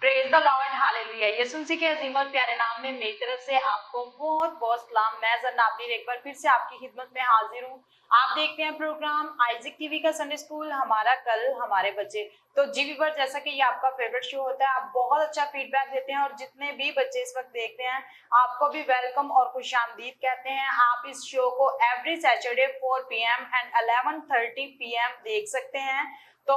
Praise the lord, hallelujah. यीशु मसीह के अजीम और प्यारे नाम में मेरी तरफ से आपको बहुत बहुत सलाम। मैं जरनाबीर एक बार फिर से आपकी खिदमत में हाजिर हूँ। आप देखते हैं प्रोग्राम आइजक टीवी का संडे स्कूल, हमारा कल हमारे बच्चे। तो जी वीवर, जैसा कि ये आपका फेवरेट शो होता है, आप बहुत अच्छा फीडबैक देते हैं और जितने भी बच्चे इस वक्त देखते हैं आपको भी वेलकम और खुशामदीद कहते हैं। आप इस शो को every Saturday 4 PM and 11:30 PM देख सकते हैं। तो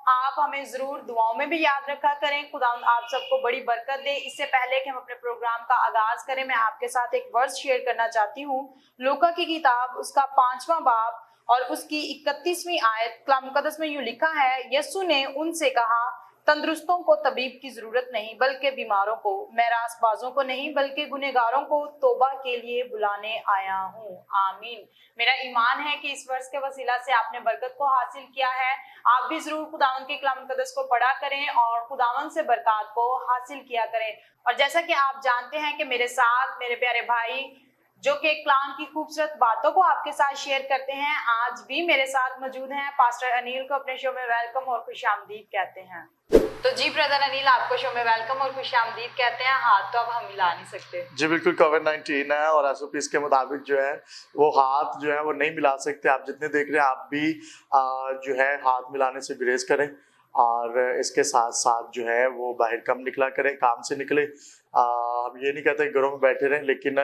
आप हमें जरूर दुआओं में भी याद रखा करें। खुदा आप सबको बड़ी बरकत दे। इससे पहले कि हम अपने प्रोग्राम का आगाज करें, मैं आपके साथ एक वर्स शेयर करना चाहती हूँ। लूका की किताब उसका 5वां बाब और उसकी 31वीं आयत कलाम मुकद्दस में यूं लिखा है, यीशु ने उनसे कहा, तंदुरुस्तों को तबीब की जरूरत नहीं बल्कि बीमारों को। मैं रासबाजों को नहीं बल्कि गुनहगारों को तौबा के लिए बुलाने आया हूँ। आमीन। मेरा ईमान है कि इस वर्ष के वसीला से आपने बरकत को हासिल किया है। आप भी जरूर खुदावन के कलाम मुकद्दस को पढ़ा करें और खुदावन से बरकत को हासिल किया करें। और जैसा कि आप जानते हैं कि मेरे साथ मेरे प्यारे भाई जो कि कलाम की खूबसूरत बातों को आपके साथ शेयर करते हैं, आज भी मेरे साथ मौजूद हैं। पास्टर अनिल को अपने शो में वेलकम और खुशामदीद कहते हैं। तो जी ब्रदर अनिल, आपको शो में वेलकम और खुशामदीद कहते हैं। हाथ तो अब हम मिला नहीं सकते जी बिल्कुल, कोविड-19 है और एसओपीज के मुताबिक जो है वो हाथ जो है वो नहीं मिला सकते। आप जितने देख रहे हैं आप भी जो है हाथ मिलाने से गुरेज करें और इसके साथ साथ जो है वो बाहर कम निकला करें, काम से निकले। हम ये नहीं कहते घरों में बैठे रहें, लेकिन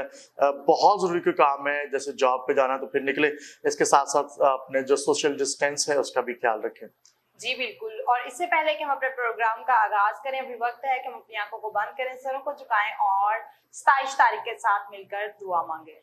बहुत ज़रूरी कोई काम है जैसे जॉब पे जाना तो फिर निकले। इसके साथ साथ अपने जो सोशल डिस्टेंस है उसका भी ख्याल रखें। जी बिल्कुल। और इससे पहले कि हम अपने प्रोग्राम का आगाज करें, अभी वक्त है कि हम अपनी आंखों को बंद करें, सरों को झुकाएं और 27 तारीख के साथ मिलकर दुआ मांगे।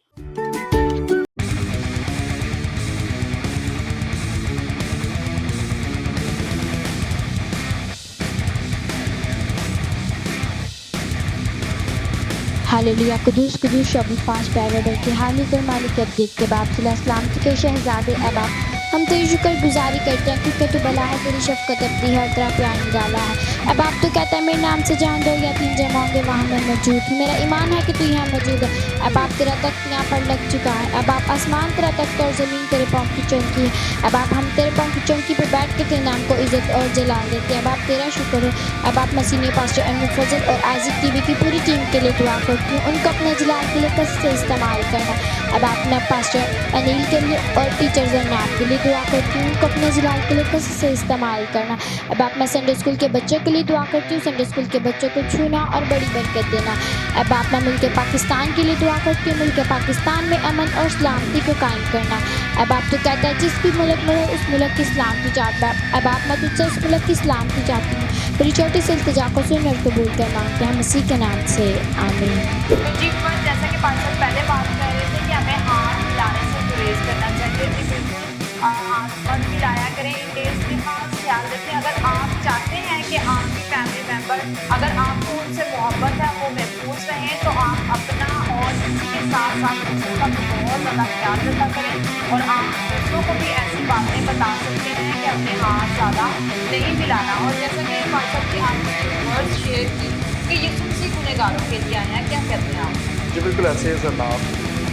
हालेलुया। कुदूस कुदूस शबी पाँच प्यारे बल्कि हाली कर मालिक अब्दीद के बाप सलामती के शहजादे अबा, हम तेरी शुक्र गुजारी करते हैं क्योंकि तू भला है, तेरी शफकत अपनी हर तरह प्यार निराला है। अब आप तो कहता है मेरे नाम से जान दो या 3 जमा होंगे वहाँ मैं मौजूद हूँ। मेरा ईमान है कि तू यहाँ मौजूद है। अब आप तेरा तख्त यहाँ पर लग चुका है। अब आप आसमान तेरा तख्त और ज़मीन तेरे पाँव की चौकी है। अब आप हम तेरे पाँव की चौकी पर बैठ के तेरे नाम को इज्जत और जलाल देते हैं। अब आप तेरा शुक्र है। अब आप मसीह पास्टर अनवर फजल और आइजक टीवी की पूरी टीम के लिए दुआ करती हूँ, उनको अपने जलाल के लिए कसरत से इस्तेमाल करना। अब आप अपना पास्टर अनिल के लिए और टीचर जन्नात के लिए दुआ करती हूँ, उनको अपने जलाल के लिए कसरत से इस्तेमाल करना। अब आप मैं संडे स्कूल के बच्चों के लिए दुआ करती हूँ, संडे स्कूल के बच्चों को छूना और बड़ी बरकत देना। अब आप मैं मुल्क पाकिस्तान के लिए दुआ करती हूँ, मुल्क पाकिस्तान में अमन और सलामती को कायम करना। अब आप तो कहता है जिस भी मुल्क में हो उस मुल्क की सलामती चाहता है। अब आप मैं तुझसे उस मुल्क की सलामती चाहती हूँ। मेरी छोटी सी इल्तिजा को सुन और कबूल कर मांगते हैं मसीह के नाम से, आमीन। तो जी पर जैसा कि 5 साल पहले बात कर रहे थे कि हमें हाथ मिलाने से गुरेज करना चाहिए। जी बिल्कुल, हाथ मत मिलाया करें। इन डेज के खास ख्याल रखें। अगर आप चाहते हैं कि आपकी फैमिली मेम्बर, अगर आपको उनसे मोहब्बत है, वो महफूज रहें, तो आप अपना और किसी के साथ साथ दूसरों का बहुत ज़्यादा ख्याल रखा करें। और आप दूसरों को भी ऐसी बातें बता सकते हैं कि अपने हाथ ज़्यादा नहीं मिलाना। और जैसा कि कॉन्सेप्ट की आपने वर्ड शेयर की कि यीशु मसीह गुनहगारों के लिए आया है, क्या कहते हैं आप? जी बिल्कुल ऐसे ही जनाब।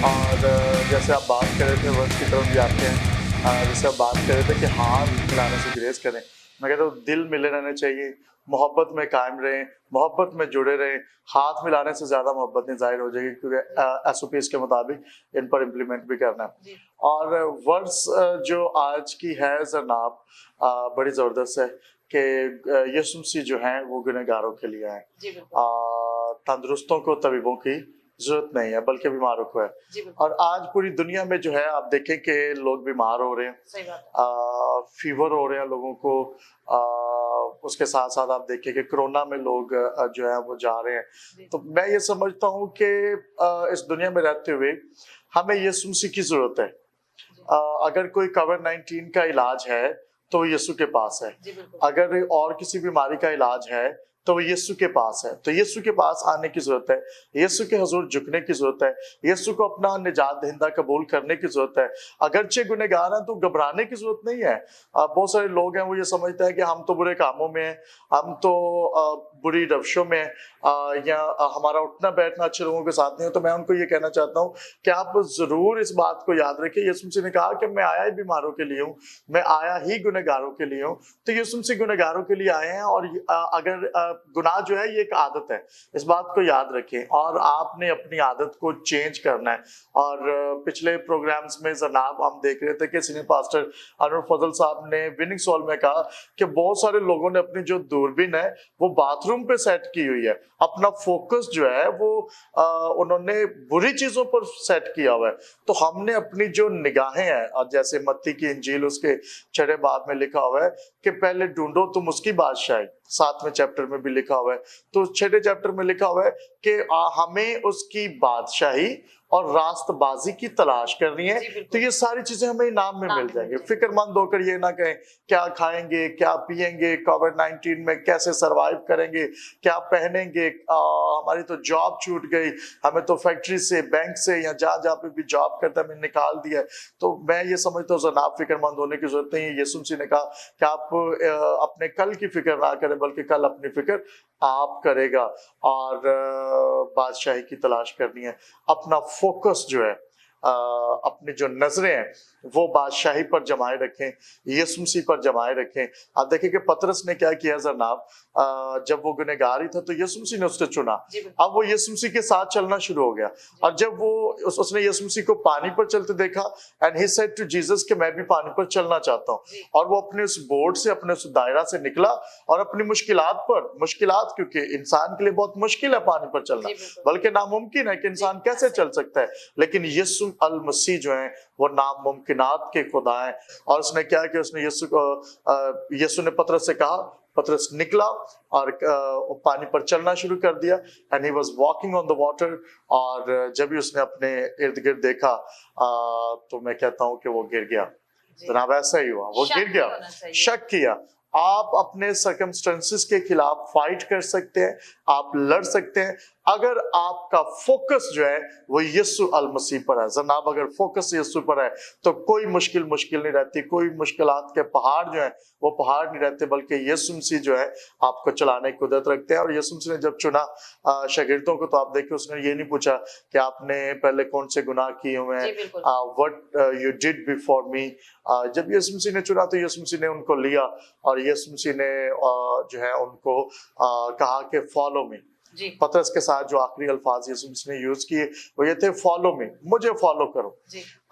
और जैसे आप बात कर रहे थे वर्ड्स की तरफ भी आते हैं। जैसे आप बात कर रहे थे कि हाथ मिलाने से ग्रेस करें, मैं कहता हूँ दिल मिले रहने चाहिए, मोहब्बत में कायम रहें, मोहब्बत में जुड़े रहें। हाथ मिलाने से ज़्यादा मोहब्बत नहीं जाहिर हो जाएगी, क्योंकि SOPs के मुताबिक इन पर इम्प्लीमेंट भी करना है। और वर्ड्स जो आज की है जनाब बड़ी ज़बरदस्त है कि यीशु मसीह जो हैं वो गुनहगारों के लिए हैं। तंदुरुस्तों को तबीबों की जरूरत नहीं है बल्कि बीमारों को है। और आज पूरी दुनिया में जो है आप देखें कि लोग बीमार हो रहे हैं, सही बात है। फीवर हो रहे हैं लोगों को। उसके साथ साथ आप देखें कि कोरोना में लोग जो है वो जा रहे हैं। तो मैं ये समझता हूँ कि इस दुनिया में रहते हुए हमें यीशु मसीह की जरूरत है। अगर कोई कोविड-19 का इलाज है तो यीशु के पास है। अगर और किसी बीमारी का इलाज है तो वो यीशु के पास है। तो यीशु के पास आने की जरूरत है, यीशु के हुजूर झुकने की जरूरत है, यीशु को अपना निजात दहिंदा कबूल करने की जरूरत है। अगरचे गुनहगार हैं तो घबराने की जरूरत नहीं है। बहुत सारे लोग हैं वो ये समझते हैं कि हम तो बुरे कामों में हैं, हम तो बुरी रवशों में या हमारा उठना बैठना अच्छे लोगों के साथ नहीं हो। तो मैं उनको ये कहना चाहता हूँ कि आप जरूर इस बात को याद रखें, यीशु मसीह ने कहा कि मैं आया ही बीमारों के लिए हूँ, मैं आया ही गुनहगारों के लिए हूँ। तो यीशु मसीह गुनहगारों के लिए आए हैं। और अगर गुनाह जो है ये एक आदत है, इस बात को याद रखें और आपने अपनी आदत को चेंज करना है। और पिछले प्रोग्राम्स में जनाब हम देख रहे थे कि सीनियर पास्टर अनवर फजल साहब ने विनिंग सोल में कहा कि बहुत सारे लोगों ने अपनी जो दूरबीन है वो बाथरूम पे सेट की हुई है, अपना फोकस जो है वो उन्होंने बुरी चीजों पर सेट किया हुआ है। तो हमने अपनी जो निगाहें हैं, और जैसे मत्ती की इंजील उसके 6 बाब में लिखा हुआ है कि पहले ढूंढो तुम उसकी बादशाही, 7वें चैप्टर में भी लिखा हुआ है, तो 6 चैप्टर में लिखा हुआ है कि हमें उसकी बादशाही और रास्तबाजी की तलाश करनी है, तो ये सारी चीजें हमें इनाम में मिल जाएंगे। फिक्रमंद होकर ये ना कहें क्या खाएंगे, क्या पिएंगे, कोविड-19 में कैसे सरवाइव करेंगे, क्या पहनेंगे, हमारी तो जॉब छूट गई, हमें तो फैक्ट्री से, बैंक से या जहाँ पे भी जॉब करते हमें निकाल दिया। तो मैं ये समझता हूँ जनाब फिक्रमंद होने की जरूरत नहीं है। यीशु मसीह ने कहा कि आप अपने कल की फिक्र ना करें, बल्कि कल अपनी फिक्र आप करेगा, और बादशाही की तलाश करनी है। अपना फोकस जो है, अपनी जो नजरें हैं वो बादशाही पर जमाए रखें, यीशु मसीह पर जमाए रखें। आप देखिए कि पतरस ने क्या किया जनाब, जब वो गुनहगार ही था तो यीशु मसीह ने उससे चुना, अब वो यीशु मसीह के साथ चलना शुरू हो गया। और जब वो उसने यीशु मसीह को पानी पर चलते देखा, and he said to Jesus कि मैं भी पानी पर चलना चाहता हूँ, और वो अपने उस बोर्ड से, अपने उस दायरा से निकला और अपनी मुश्किलात क्योंकि इंसान के लिए बहुत मुश्किल है पानी पर चलना, बल्कि नामुमकिन है कि इंसान कैसे चल सकता है, लेकिन यीशु अल मसीह जो है वो नामुमकिनात के खुदा है। और उसने क्या कि उसने यीशु ने पतरस से कहा, पतरस निकला और पानी पर चलना शुरू कर दिया, and he was walking on the water. और जब भी उसने अपने इर्द गिर्द देखा तो मैं कहता हूँ कि वो गिर गया। जनाब ऐसा ही हुआ, वो गिर गया, शक किया। आप अपने सर्कमस्टेंसेस के खिलाफ फाइट कर सकते हैं, आप लड़ सकते हैं अगर आपका फोकस जो है वो यीशु अल मसीह पर है। जनाब अगर फोकस यीशु पर है तो कोई मुश्किल नहीं रहती, कोई मुश्किलात के पहाड़ जो है वो पहाड़ नहीं रहते, बल्कि यीशु मसीह जो है आपको चलाने की कुदरत रखते हैं। और यीशु मसीह ने जब चुना शागिर्दों को, तो आप देखिए उसने ये नहीं पूछा कि आपने पहले कौन से गुनाह किए हुए हैं, what you did before me. जब यीशु मसीह ने चुना तो यीशु मसीह ने उनको लिया, और यीशु मसीह ने जो है उनको कहा कि फॉलो मी। पतरस के साथ जो आखिरी अल्फाज यीशु मसीह ने यूज किए वो ये थे, फॉलो मी, मुझे फॉलो करो।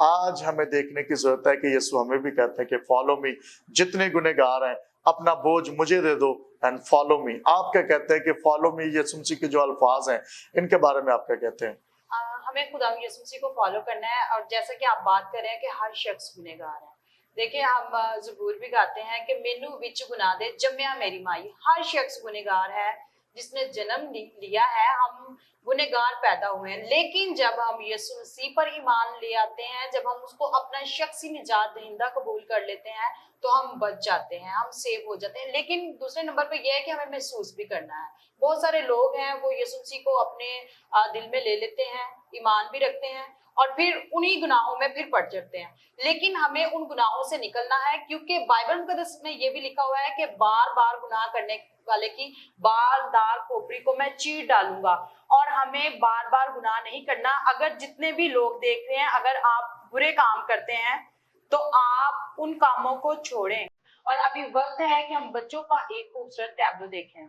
आज हमें देखने की जरूरत है कि यीशु हमें भी कहते हैं कि फॉलो मी, जितने गुनहगार हैं अपना बोझ मुझे दे दो एंड फॉलो मी। आप क्या कहते हैं कि फॉलो मी यीशु मसीह के जो अल्फाज हैं इनके बारे में आप क्या कहते हैं? हमें खुदा यीशु मसीह को फॉलो करना है, और जैसा कि आप बात कर रहे हैं कि हर शख्स गुनहगार है। देखिए हम ज़बूर भी गाते हैं कि मेनू विच गुनाह दे जम्या मेरी माई। हर शख्स गुनहगार है, जिसने जन्म लिया है हम गुनहगार पैदा हुए हैं। लेकिन जब हम यीशु मसीह पर ईमान ले आते हैं, जब हम उसको अपना शख्सी निजात दहिंदा कबूल कर लेते हैं, तो हम बच जाते हैं, हम सेव हो जाते हैं। लेकिन दूसरे नंबर पे यह है कि हमें महसूस भी करना है। बहुत सारे लोग हैं वो यीशु मसीह को अपने दिल में ले लेते हैं, ईमान भी रखते हैं, और फिर उन्हीं गुनाहों में फिर पड़ जाते हैं। लेकिन हमें उन गुनाहों से निकलना है, क्योंकि बाइबल मुकद्दस में ये भी लिखा हुआ है कि बार बार गुनाह करने वाले की बालदार खोपड़ी को मैं चीर डालूंगा। और हमें बार बार गुनाह नहीं करना। अगर जितने भी लोग देख रहे हैं, अगर आप बुरे काम करते हैं तो आप उन कामों को छोड़ें। और अभी वक्त है कि हम बच्चों का एक खूबसूरत टैब्लो देखें।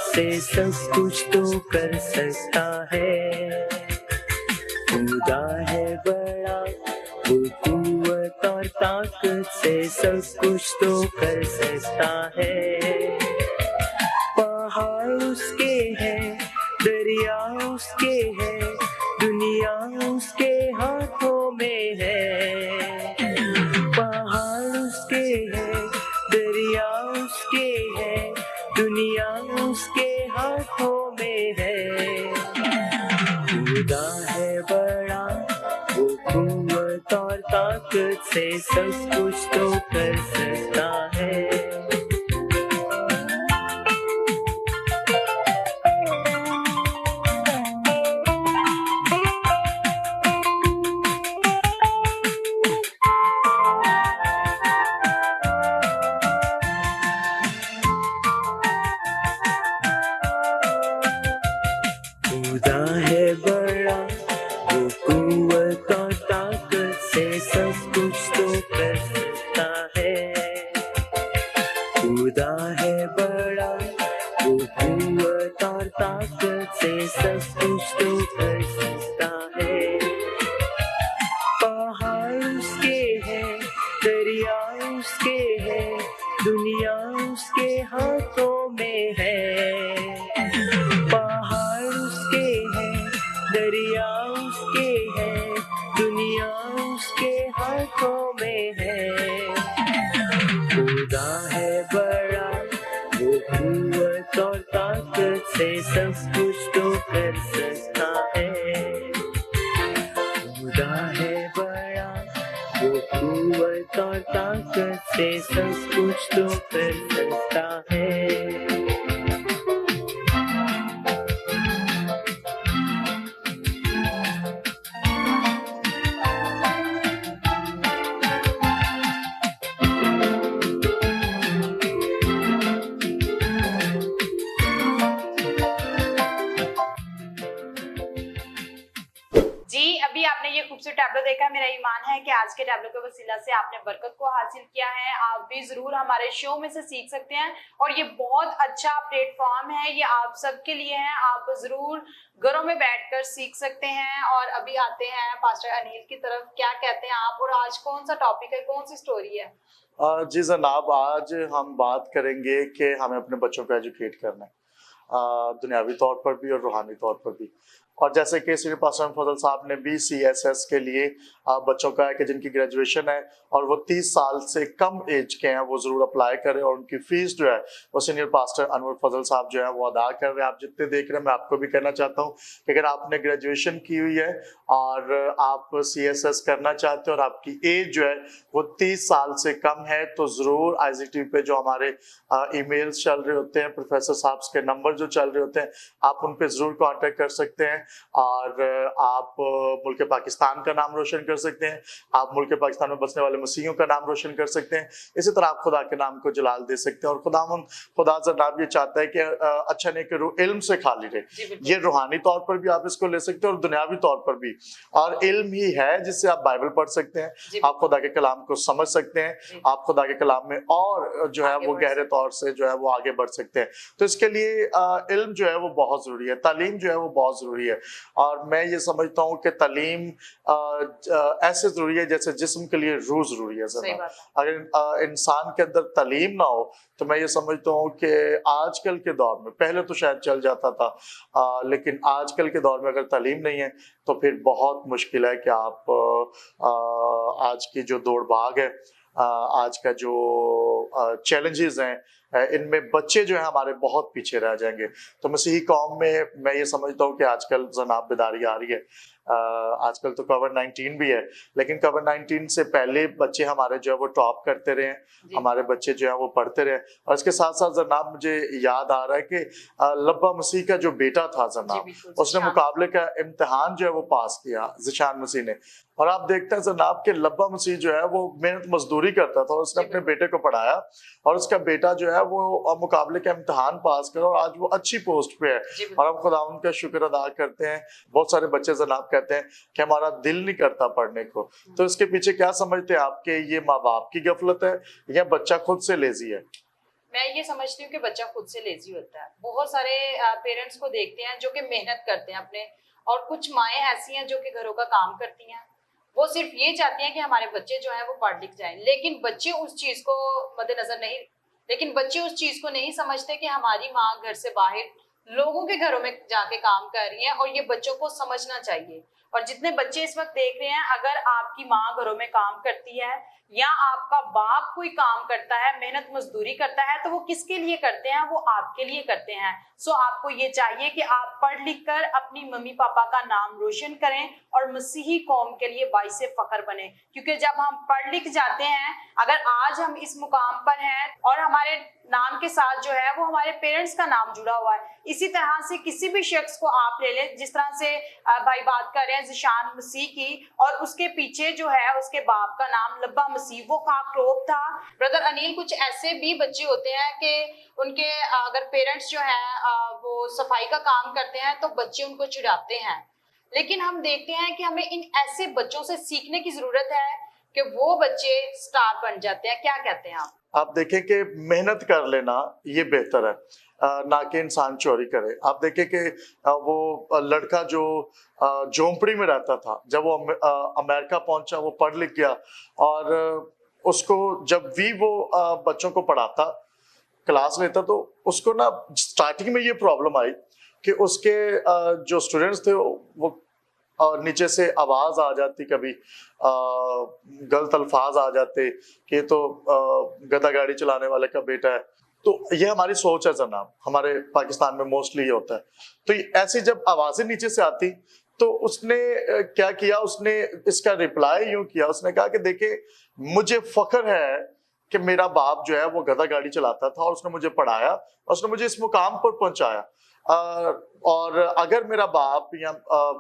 से सब कुछ तो कर सकता है। खुदा है बड़ा, वो कुव्वत और ताकत से सब कुछ तो कर सकता है। पहाड़ उसके हैं, दरिया उसके हैं, दुनिया उसके हाथों में है। पहाड़ उसके हैं, दरिया उसके हैं, दुनिया दुनिया उसके हाथों में है। खुदा है बड़ा, वो कुव्वत और ताकत से सब कुछ तो कर सकता है। खुदा है बड़ा, वो कुव्वत और ताकत से सब कुछ तो कर सकता है। खुदा है बड़ा, वो कुव्वत और ताकत से सब कुछ तो कर सकता है। पहाड़ उसके हैं, दरिया उसके हैं, दुनिया उसके हाथों में है। पहाड़ उसके हैं, दरिया उसके हैं, दुनिया उसके हाथों में है। खुदा है बड़ा, वो कुव्वत और ताकत से सब कुछ तो कर सकता है। खुदा है बड़ा, वो कुव्वत और ताकत से सब कुछ तो कर सकता है। जी, अभी आपने ये खूबसूरत टैबलो देखा। मेरा ईमान है कि आज के टैबलो के वसीला से आपने बरकत को हासिल किया है। आप भी जरूर हमारे शो में से सीख सकते हैं और ये बहुत अच्छा प्लेटफॉर्म है, ये आप सबके लिए है। आप जरूर घरों में बैठकर सीख सकते हैं। और अभी आते हैं पास्टर अनिल की तरफ, क्या कहते हैं आप और आज कौन सा टॉपिक है, कौन सी स्टोरी है? जी जनाब, आज हम बात करेंगे कि हमें अपने बच्चों को एजुकेट करना है, दुनियावी तौर पर भी और रूहानी तौर पर भी। और जैसे कि सीनियर पास्टर फजल साहब ने भी CSS के लिए बच्चों का है कि जिनकी ग्रेजुएशन है और वो 30 साल से कम एज के हैं, वो जरूर अप्लाई करें और उनकी फीस जो है वो सीनियर पास्टर अनवर फजल साहब जो है वो अदा कर रहे हैं। आप जितने देख रहे हैं, मैं आपको भी कहना चाहता हूँ कि अगर आपने ग्रेजुएशन की हुई है और आप CSS करना चाहते हो और आपकी एज जो है वो 30 साल से कम है, तो जरूर आइज़िक टीवी पे जो हमारे ईमेल्स चल रहे होते हैं, प्रोफेसर साहब के नंबर जो चल रहे होते हैं, आप उन पे जरूर कांटेक्ट कर सकते हैं और आप मुल्क पाकिस्तान का नाम रोशन कर सकते हैं। आप मुल्क पाकिस्तान में बसने वाले मसीहियों का नाम रोशन कर सकते हैं। इसी तरह आप खुदा के नाम को जलाल दे सकते हैं। और खुदा जनाब ये चाहता है कि अच्छा नहीं कि रूह इल्म से खाली रहे। ये रूहानी तौर पर भी आप इसको ले सकते हैं और दुनियावी तौर पर भी। और इल्म ही है जिससे आप बाइबल पढ़ सकते हैं, आप खुदा के कलाम को समझ सकते हैं, आप खुदा के कलाम में और जो है वो गहरे तौर से जो है वो आगे बढ़ सकते हैं। तो इसके लिए इल्म जो है वो बहुत जरूरी है, तालीम जो है वो बहुत जरूरी है। और मैं ये समझता हूँ कि तालीम ऐसे जरूरी है जैसे जिस्म के लिए रूह जरूरी है। अगर इंसान के अंदर तालीम ना हो तो मैं ये समझता हूँ कि आजकल के दौर में, पहले तो शायद चल जाता था, लेकिन आजकल के दौर में अगर तालीम नहीं है तो फिर बहुत मुश्किल है कि आप आज की जो दौड़ भाग है, आज का जो चैलेंजेस हैं, इनमें बच्चे जो है हमारे बहुत पीछे रह जाएंगे। तो मसीही कौम में मैं ये समझता हूँ कि आजकल जनाब बेदारी आ रही है। आजकल तो कोविड-19 भी है, लेकिन कोविड-19 से पहले बच्चे हमारे जो है वो टॉप करते रहे, हमारे बच्चे जो है वो पढ़ते रहे। और इसके साथ साथ जनाब मुझे याद आ रहा है कि लब्बा मसीह का जो बेटा था जनाब, उसने मुकाबले का इम्तिहान जो है वो पास किया, ज़िशान मसीह ने। और आप देखते हैं जनाब के लब्बा मसीह जो है वो मेहनत मजदूरी करता था और उसने अपने बेटे को पढ़ाया और उसका बेटा जो है वो मुकाबले का इम्तिहान पास कर और आज वो अच्छी पोस्ट पे है। और हम खुदा उनका शुक्र अदा करते हैं। बहुत सारे बच्चे जनाब कहते हैं कि हमारा दिल नहीं करता पढ़ने को। तो इसके पीछे क्या समझते हैं आपके, ये माँ बाप की गफलत है या बच्चा खुद से लेजी है? मैं ये समझती हूँ कि बच्चा खुद से लेजी होता है। बहुत सारे पेरेंट्स को देखते हैं जो कि मेहनत करते हैं अपने, और कुछ माएँ ऐसी हैं जो कि घरों का काम करती हैं। वो सिर्फ ये चाहती हैं कि हमारे बच्चे जो है वो पढ़ लिख जाएं, लेकिन बच्चे उस चीज को मद्देनजर नहीं, लेकिन बच्चे उस चीज को नहीं समझते कि हमारी माँ घर से बाहर लोगों के घरों में जाके काम कर रही है और ये बच्चों को समझना चाहिए। और जितने बच्चे इस वक्त देख रहे हैं, अगर आपकी माँ घरों में काम करती है या आपका बाप कोई काम करता है, मेहनत मजदूरी करता है, तो वो किसके लिए करते हैं? वो आपके लिए करते हैं। सो आपको ये चाहिए कि आप पढ़ लिख कर अपनी मम्मी पापा का नाम रोशन करें और मसीही कौम के लिए बाइसे फख्र बने, क्योंकि जब हम पढ़ लिख जाते हैं, अगर आज हम इस मुकाम पर हैं और हमारे नाम के साथ जो है वो हमारे पेरेंट्स का नाम जुड़ा हुआ है, इसी तरह से किसी भी शख्स को आप ले लें, जिस तरह से भाई बात कर रहे हैं ज़िशान मसीह की, और उसके पीछे जो है उसके बाप का नाम लब्बा मसीह, वो खाकरोब था। ब्रदर अनिल, कुछ ऐसे भी बच्चे होते हैं कि उनके अगर पेरेंट्स जो है वो सफाई का काम करते हैं तो बच्चे उनको चिढ़ाते हैं, लेकिन हम देखते हैं कि हमें इन ऐसे बच्चों से सीखने की जरूरत है कि वो बच्चे स्टार बन जाते हैं। क्या कहते हैं आप? आप देखें कि मेहनत कर लेना ये बेहतर है, ना कि इंसान चोरी करे। आप देखें कि वो लड़का जो झोंपड़ी में रहता था, जब वो अमेरिका पहुंचा, वो पढ़ लिख गया, और उसको जब भी वो बच्चों को पढ़ाता, क्लास लेता, तो उसको ना स्टार्टिंग में ये प्रॉब्लम आई कि उसके जो स्टूडेंट्स थे वो नीचे से आवाज आ जाती, कभी गलत अल्फाज आ जाते कि तो गधा गाड़ी चलाने वाले का बेटा है। तो ये हमारी सोच है जनाब, हमारे पाकिस्तान में मोस्टली ये होता है। तो ऐसी जब आवाजें नीचे से आती, तो उसने क्या किया, उसने इसका रिप्लाई यूं किया, उसने कहा कि देखिए, मुझे फख्र है कि मेरा बाप जो है वो गधा गाड़ी चलाता था और उसने मुझे पढ़ाया और उसने मुझे इस मुकाम पर पहुंचाया। और अगर मेरा बाप या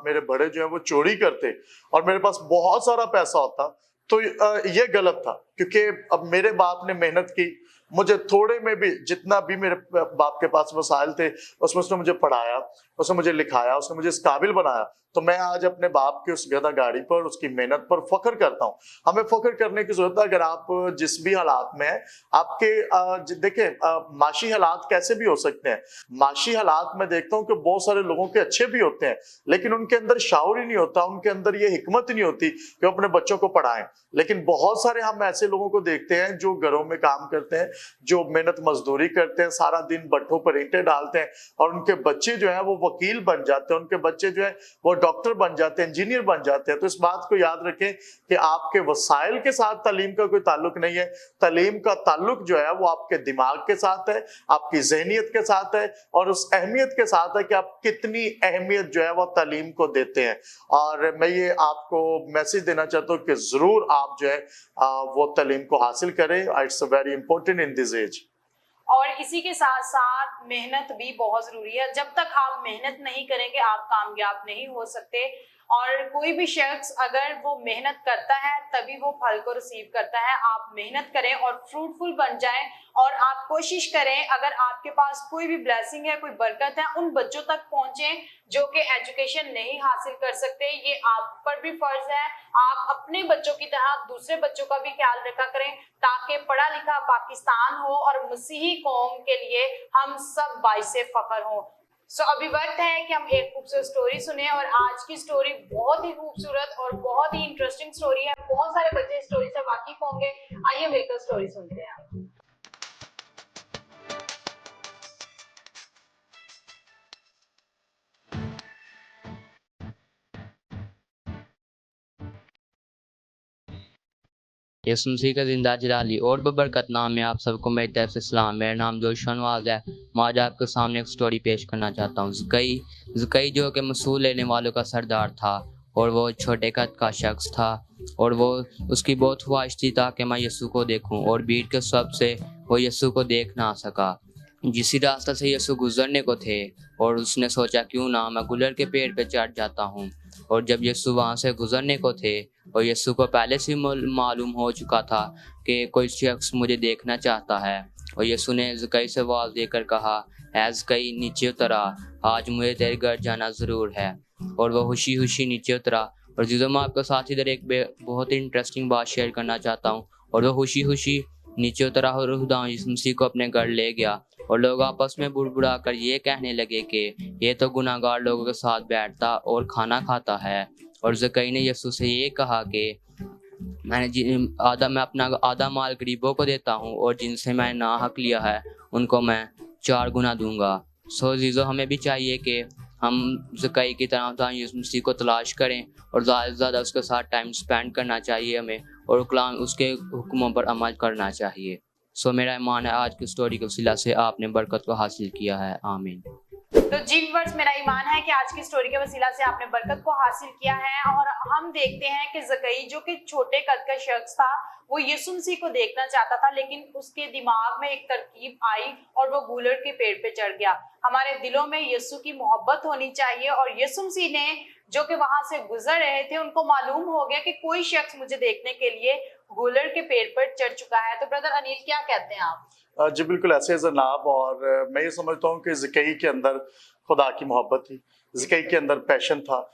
मेरे बड़े जो है वो चोरी करते और मेरे पास बहुत सारा पैसा होता, तो ये गलत था, क्योंकि अब मेरे बाप ने मेहनत की, मुझे थोड़े में भी, जितना भी मेरे बाप के पास वसाइल थे, उसमें उसने मुझे पढ़ाया, उसने मुझे लिखाया, उसने मुझे इस काबिल बनाया। तो मैं आज अपने बाप की उस गधा गाड़ी पर, उसकी मेहनत पर फख्र करता हूँ। हमें फख्र करने की जरूरत है। अगर आप जिस भी हालात में हैं, आपके देखें माशी हालात कैसे भी हो सकते हैं। माशी हालात में देखता हूँ कि बहुत सारे लोगों के अच्छे भी होते हैं, लेकिन उनके अंदर शाऊर ही नहीं होता, उनके अंदर ये हिकमत ही नहीं होती कि वो अपने बच्चों को पढ़ाएं। लेकिन बहुत सारे हम ऐसे लोगों को देखते हैं जो घरों में काम करते हैं, जो मेहनत मजदूरी करते हैं, सारा दिन भट्ठों पर ईंटें डालते हैं, और उनके बच्चे जो है वो वकील बन जाते हैं, उनके बच्चे जो है वो डॉक्टर बन जाते हैं, इंजीनियर बन जाते हैं। तो इस बात को याद रखें कि आपके वसाइल के साथ तालीम का कोई ताल्लुक नहीं है। तालीम का ताल्लुक जो है वो आपके दिमाग के साथ है, आपकी जहनियत के साथ है, और उस अहमियत के साथ है कि आप कितनी अहमियत जो है वो तालीम को देते हैं। और मैं ये आपको मैसेज देना चाहता हूँ कि जरूर आप जो है वो तालीम को हासिल करें। It's very important in this age. और इसी के साथ साथ मेहनत भी बहुत जरूरी है। जब तक आप मेहनत नहीं करेंगे, आप कामयाब नहीं हो सकते। और कोई भी शख्स अगर वो मेहनत करता है तभी वो फल को रिसीव करता है। आप मेहनत करें और फ्रूटफुल बन जाएं, और आप कोशिश करें, अगर आपके पास कोई भी ब्लेसिंग है, कोई बरकत है, उन बच्चों तक पहुंचें जो कि एजुकेशन नहीं हासिल कर सकते। ये आप पर भी फर्ज है। आप अपने बच्चों की तरह दूसरे बच्चों का भी ख्याल रखा करें, ताकि पढ़ा लिखा पाकिस्तान हो और मसीही कौम के लिए हम सब बाइसे फख्र हों। सो अभी वक्त है कि हम एक खूबसूरत स्टोरी सुने, और आज की स्टोरी बहुत ही खूबसूरत और बहुत ही इंटरेस्टिंग स्टोरी है। बहुत सारे बच्चे इस स्टोरी से वाकिफ होंगे। आइए मिलकर स्टोरी सुनते हैं। यीशु मसीह का जिंदा जलाली और बबरकत नाम में आप सबको मेरी तरफ से सलाम। मेरा नाम जोशुआ नवाज है। मैं आज आपके सामने एक स्टोरी पेश करना चाहता हूँ। ज़कई जो कि मसूल लेने वालों का सरदार था, और वो छोटे कद का शख्स था, और वो उसकी बहुत ख्वाहिश थी ताकि मैं यीशु को देखूं, और भीड़ के सब से वो यीशु को देख ना सका। जिस रास्ते से यीशु गुजरने को थे, और उसने सोचा क्यों ना मैं गुलर के पेड़ पे चढ़ जाता हूँ। और जब यीशु वहाँ से गुजरने को थे, और यीशु को पहले से मालूम हो चुका था कि कोई शख्स मुझे देखना चाहता है, और यीशु ने ज़कई से आवाज़ देकर कहा, ऐ ज़कई नीचे उतरा, आज मुझे तेरे घर जाना ज़रूर है। और वह खुशी खुशी नीचे उतरा। और जिसमें मैं आपके साथ इधर एक बहुत ही इंटरेस्टिंग बात शेयर करना चाहता हूँ। और वह खुशी खुशी नीचे उतरा और खुदा यीशु मसीह को अपने घर ले गया। और लोग आपस में बुड़बुड़ा कर ये कहने लगे कि ये तो गुनाहगार लोगों के साथ बैठता और खाना खाता है। और ज़कई ने यीशु से ये कहा कि मैं अपना आधा माल गरीबों को देता हूँ, और जिनसे मैंने नाहक लिया है उनको मैं 4 गुना दूंगा। सो जीज़ो, हमें भी चाहिए कि हम ज़कई की तरह खुदा यीशु मसीह को तलाश करें और ज़्यादा से ज़्यादा उसके साथ टाइम स्पेंड करना चाहिए हमें, और कलाम उसके हुक्मों पर अमल करना चाहिए। सो मेरा ईमान है आज की स्टोरी के वसीला से आपने बरकत को हासिल किया है। आमीन। तो जी व्यूअर्स, मेरा ईमान है कि आज की स्टोरी के वसीला से आपने बरकत को हासिल किया है। और हम देखते हैं कि ज़कई जो कि छोटे कद का शख्स था, वो यीशु मसीह को देखना चाहता था, लेकिन उसके दिमाग में एक तरकीब आई और वो गूलर के पेड़ पे चढ़ गया। हमारे दिलों में यीशु की मोहब्बत होनी चाहिए, और यीशु मसीह ने जो कि वहां से गुजर रहे थे, उनको मालूम हो गया कि कोई शख्स मुझे देखने के लिए गूलर के पेड़ पर चढ़ चुका है। तो ब्रदर अनिल, क्या कहते हैं आप? जी बिल्कुल ऐसे है जनाब। और मैं ये समझता हूँ कि ज़कई के अंदर खुदा की मोहब्बत थी, ज़कई के अंदर पैशन था।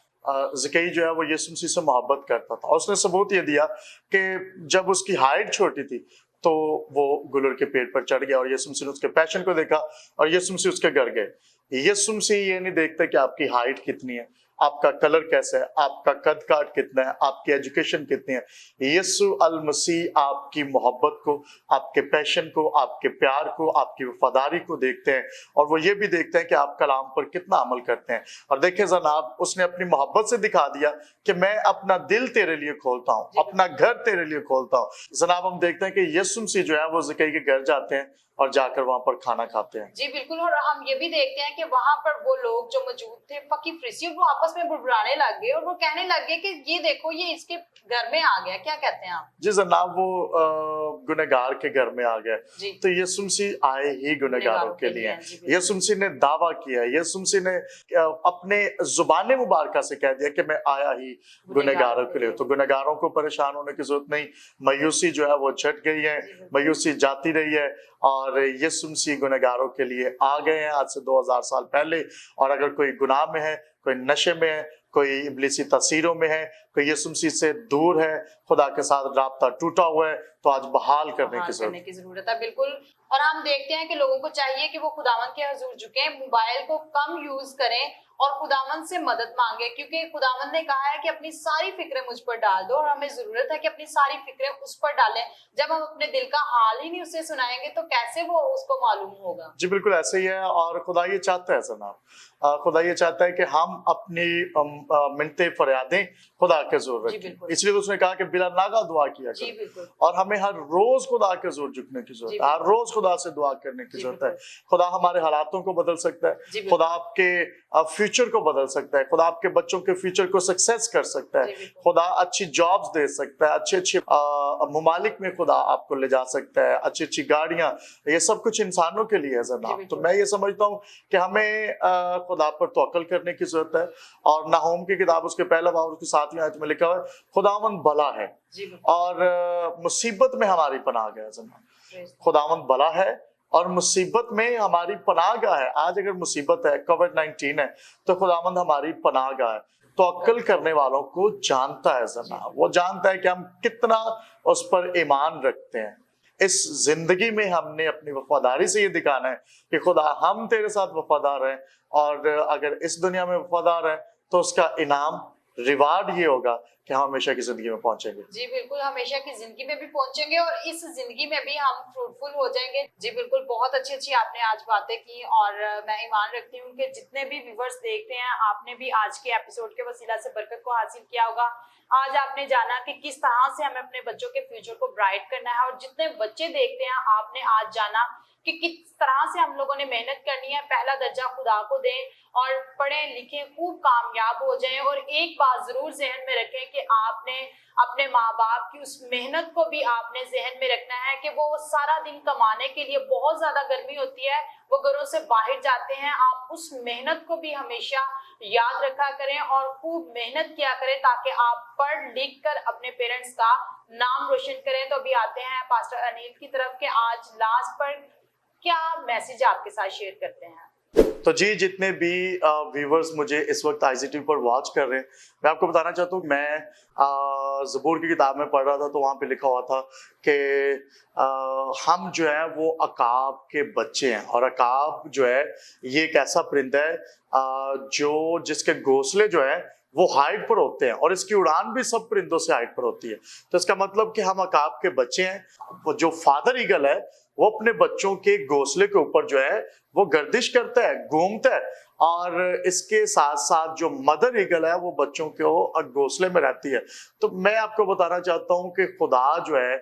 ज़कई जो है वो यीशु मसीह से मोहब्बत करता था, और उसने सबूत ये दिया कि जब उसकी हाइट छोटी थी तो वो गुलर के पेड़ पर चढ़ गया, और यीशु मसीह ने उसके पैशन को देखा और यीशु मसीह उसके घर गए। यीशु मसीह ये नहीं देखते कि आपकी हाइट कितनी है, आपका कलर कैसा है, आपका कद काट कितना है, आपकी एजुकेशन कितनी है। यीशु अल मसीह आपकी मोहब्बत को, आपके पैशन को, आपके प्यार को, आपकी वफादारी को देखते हैं, और वो ये भी देखते हैं कि आप कलाम पर कितना अमल करते हैं। और देखिए जनाब, उसने अपनी मोहब्बत से दिखा दिया कि मैं अपना दिल तेरे लिए खोलता हूँ, अपना घर तेरे लिए खोलता हूँ। जनाब, हम देखते हैं कि यीशु मसीह जो है वो ज़कई के घर जाते हैं और जाकर वहां पर खाना खाते हैं। जी बिल्कुल। और हम ये भी देखते हैं कि वहां पर वो लोग जो मौजूद थे, फकी फरीसी, वो आपस में बुड़बुड़ाने लग गए और वो कहने लग गए कि ये देखो, ये इसके घर में आ गया। क्या कहते हैं आप? जी जनाब, वो गुनहगार के घर में आ गया। तो यीशु मसीह आए ही गुनहगारों के लिए। यीशु मसीह ने दावा किया, यीशु मसीह ने अपने जुबान मुबारका से कह दिया कि मैं आया ही गुनहगारों के लिए। तो गुनहगारों को परेशान होने की जरूरत नहीं। मायूसी जो है वो छट गई है, मायूसी जाती रही है, और यीशु मसीह गुनहगारों के लिए आ गए हैं आज से 2000 साल पहले। और अगर कोई गुनाह में है, कोई नशे में है, कोई इब्लीसी तस्वीरों में है, कोई यीशु मसीह से दूर है, खुदा के साथ राब्ता टूटा हुआ है, तो आज बहाल करने की जरूरत है। बिल्कुल। और हम देखते हैं कि लोगों को चाहिए कि वो खुदावंद के हुजूर झुकें, मोबाइल को कम यूज करें और खुदावंद से मदद मांगे, क्योंकि खुदावंद ने कहा है कि अपनी सारी फिक्रें मुझ पर डाल दो, और हमें जरूरत है कि अपनी सारी फिक्रें उस पर डालें। जब हम अपने दिल का हाल ही नहीं उससे सुनाएंगे तो कैसे वो उसको मालूम होगा? जी बिल्कुल ऐसे ही है। और खुदा ये चाहता है जनाब, खुदा ये चाहता है कि हम अपनी मिन्नतें फरियादें खुदा के जोर रखें। इसलिए उसने कहा कि बिला नागा दुआ किया करो, और हमें हर रोज खुदा के जोर झुकने की जरूरत है, हर रोज खुदा से दुआ करने की जरूरत है। खुदा हमारे हालातों को बदल सकता है, खुदा आपके फ्यूचर को बदल सकता है, खुदा आपके बच्चों के फ्यूचर को सक्सेस कर सकता है, खुदा अच्छी जॉब्स दे सकता है, अच्छे अच्छे ममालिक में खुदा आपको ले जा सकता है, अच्छी अच्छी गाड़ियां। ये सब कुछ इंसानों के लिए है जनाब। तो मैं ये समझता हूँ कि हमें खुदा पर तवक्कुल करने की जरूरत है। और नाहूम की किताब उसके पहला बाब उसकी 7वीं आयत में लिखा हुआ है, खुदावंद भला है और मुसीबत में हमारी पनाह है जनाब। खुदावंद भला है और मुसीबत में हमारी पनाहगाह है। आज अगर मुसीबत है, कोविड-19 है, तो खुदावंद हमारी पनाहगाह है। तो अक्ल करने वालों को जानता है जनाब, वो जानता है कि हम कितना उस पर ईमान रखते हैं। इस जिंदगी में हमने अपनी वफादारी से ये दिखाना है कि खुदा हम तेरे साथ वफादार हैं, और अगर इस दुनिया में वफादार है तो उसका इनाम, रिवार्ड ये होगा कि हम हमेशा की जिंदगी में पहुंचेंगे। जी बिल्कुल, हमेशा की जिंदगी में भी पहुंचेंगे और इस जिंदगी में भी हम फ्रूटफुल हो जाएंगे। जी बिल्कुल, बहुत अच्छी अच्छी आपने आज बातें की, और मैं ईमान रखती हूँ कि जितने भी व्यूअर्स देखते हैं, आपने भी आज के एपिसोड के वसीला से बरकत को हासिल किया होगा। आज आपने जाना कि किस तरह से हमें अपने बच्चों के फ्यूचर को ब्राइट करना है, और जितने बच्चे देखते हैं, आपने आज जाना कि किस तरह से हम लोगों ने मेहनत करनी है। पहला दर्जा खुदा को दें और पढ़ें लिखें, खूब कामयाब हो जाएं। और एक बात जरूर जहन में रखें कि आपने अपने माँ बाप की उस मेहनत को भी आपने जहन में रखना है कि वो सारा दिन कमाने के लिए, बहुत ज्यादा गर्मी होती है, वो घरों से बाहर जाते हैं। आप उस मेहनत को भी हमेशा याद रखा करें और खूब मेहनत किया करें, ताकि आप पढ़ लिख कर अपने पेरेंट्स का नाम रोशन करें। तो अभी आते हैं पास्टर अनिल की तरफ के आज लास्ट पर क्या मैसेज आपके साथ शेयर करते हैं। तो जी, जितने भी व्यूवर्स मुझे इस वक्त IGTV पर वॉच कर रहे हैं, मैं आपको बताना चाहता हूँ, मैं ज़बूर की किताब में पढ़ रहा था, तो वहाँ पे लिखा हुआ था कि हम जो है वो अकाब के बच्चे हैं। और अकाब जो है ये एक ऐसा परिंदा है जो जिसके घोंसले जो है वो हाइट पर होते हैं, और इसकी उड़ान भी सब परिंदों से हाइट पर होती है। तो इसका मतलब कि हम अकाब के बच्चे हैं। वो जो फादर ईगल है वो अपने बच्चों के घोंसले के ऊपर जो है वो गर्दिश करता है, घूमता है, और इसके साथ साथ जो मदर ईगल है वो बच्चों को घोंसले में रहती है। तो मैं आपको बताना चाहता हूँ कि खुदा जो है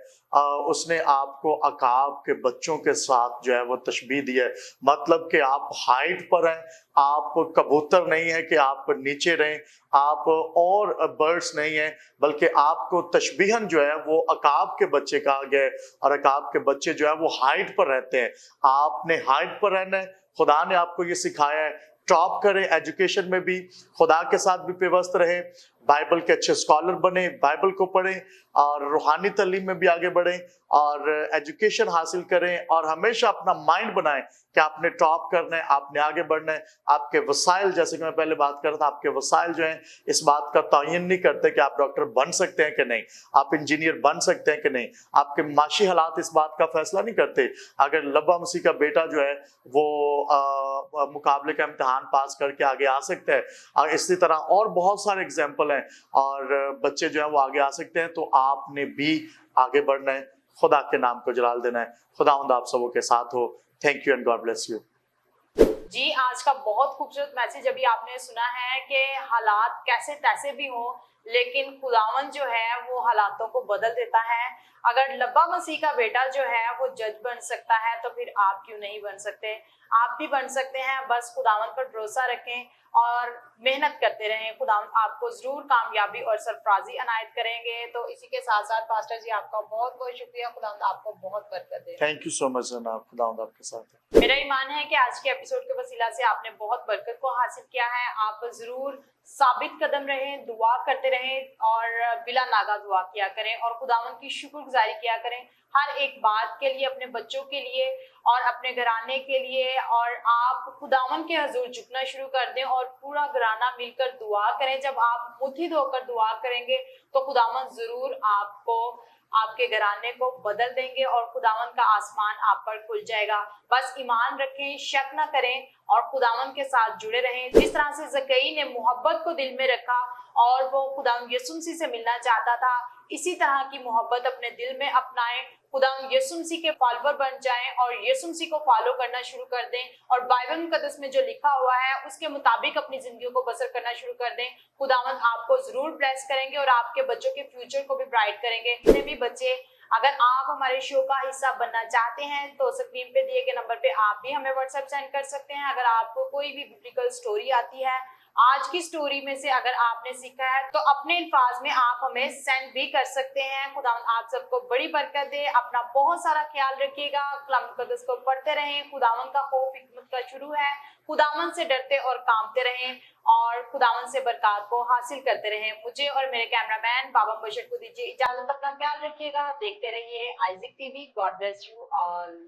उसने आपको अकाब के बच्चों के साथ जो है वो तशबीह दी है, मतलब कि आप हाइट पर हैं, आप कबूतर नहीं है कि आप नीचे रहें, आप और बर्ड्स नहीं हैं, बल्कि आपको तशबीहन जो है वो अकाब के बच्चे कहा गया है। और अकाब के बच्चे जो है वो हाइट पर रहते हैं, आपने हाइट पर रहना है। खुदा ने आपको ये सिखाया है, टॉप करें एजुकेशन में भी, खुदा के साथ भी पेवस्त रहें, बाइबल के अच्छे स्कॉलर बने, बाइबल को पढ़ें और रूहानी तालीम में भी आगे बढ़ें और एजुकेशन हासिल करें और हमेशा अपना माइंड बनाएं कि आपने टॉप करना है, आपने आगे बढ़ना है। आपके वसाइल, जैसे कि मैं पहले बात कर रहा था, आपके वसाइल जो हैं इस बात का तयन नहीं करते कि आप डॉक्टर बन सकते हैं कि नहीं, आप इंजीनियर बन सकते हैं कि नहीं, आपके माशी हालात इस बात का फैसला नहीं करते। अगर लब्बा मसीह का बेटा जो है वो मुकाबले का इम्तिहान पास करके आगे आ सकता है, और इसी तरह और बहुत सारे एग्जाम्पल हैं, और बच्चे जो है वो आगे आ सकते हैं। तो आपने भी आगे बढ़ना है, खुदा के नाम को जलाल देना है। खुदावंद आप सबों के साथ हो। Thank you and God bless you. जी, आज का बहुत खूबसूरत मैसेज अभी आपने सुना है कि हालात कैसे तैसे भी हो, लेकिन खुदावन जो है वो हालातों को बदल देता है। अगर लब्बा मसीह का बेटा जो है वो जज बन सकता है तो फिर आप क्यों नहीं बन सकते? आप भी बन सकते हैं। बस खुदावन पर भरोसा रखें और मेहनत करते रहें। खुदावन आपको जरूर कामयाबी और सरफराजी अनायत करेंगे। तो इसी के साथ साथ पास्टर जी आपका बहुत बहुत शुक्रिया। खुदावन आपको बहुत बरकत दे। थैंक यू सो मच जनाब, खुदावंद आपके साथ है। मेरा ईमान है कि आज के एपिसोड के वसीला से आपने बहुत बरकत को हासिल किया है। आप जरूर साबित कदम रहें, दुआ करते रहें और बिला नागा दुआ किया करें और खुदावन की शुक्रगुजारी किया करें हर एक बात के लिए, अपने बच्चों के लिए और अपने घराने के लिए। और आप खुदावन के हजूर झुकना शुरू कर दें और पूरा घराना मिलकर दुआ करें। जब आप मुट्ठी धोकर दुआ करेंगे तो खुदावन जरूर आपको, आपके घराने को बदल देंगे और खुदावन का आसमान आप पर खुल जाएगा। बस ईमान रखें, शक ना करें और खुदावन के साथ जुड़े रहें। जिस तरह से ज़कई ने मोहब्बत को दिल में रखा और वो खुदावन यीशु मसीह से मिलना चाहता था, इसी तरह की मोहब्बत अपने दिल में अपनाएं। खुदावन यीशु मसीह के फॉलोवर बन जाएं और यीशु मसीह को फॉलो करना शुरू कर दें और बाइबल मुकद्दस में जो लिखा हुआ है उसके मुताबिक अपनी जिंदगी को बसर करना शुरू कर दें। खुदावन आपको जरूर ब्लेस करेंगे और आपके बच्चों के फ्यूचर को भी ब्राइट करेंगे। जितने भी बच्चे, अगर आप हमारे शो का हिस्सा बनना चाहते हैं तो स्क्रीन पे दिए गए नंबर पे आप भी हमें व्हाट्सएप सेंड कर सकते हैं। अगर आपको कोई भी बिब्लिकल स्टोरी आती है, आज की स्टोरी में से अगर आपने सीखा है तो अपने अल्फाज में आप हमें सेंड भी कर सकते हैं। खुदावन आप सबको बड़ी बरकत दे। अपना बहुत सारा ख्याल रखिएगा। कलाम मुकद्दस को पढ़ते रहें। खुदावन का खौफ हिकमत का शुरू है। खुदावन से डरते और कामते रहें और खुदावन से बरकत को हासिल करते रहें। मुझे और मेरे कैमरामैन बाबा बशर को दीजिए इजाजत। अपना ख्याल रखिएगा। देखते रहिए Isaac TV. God bless you all.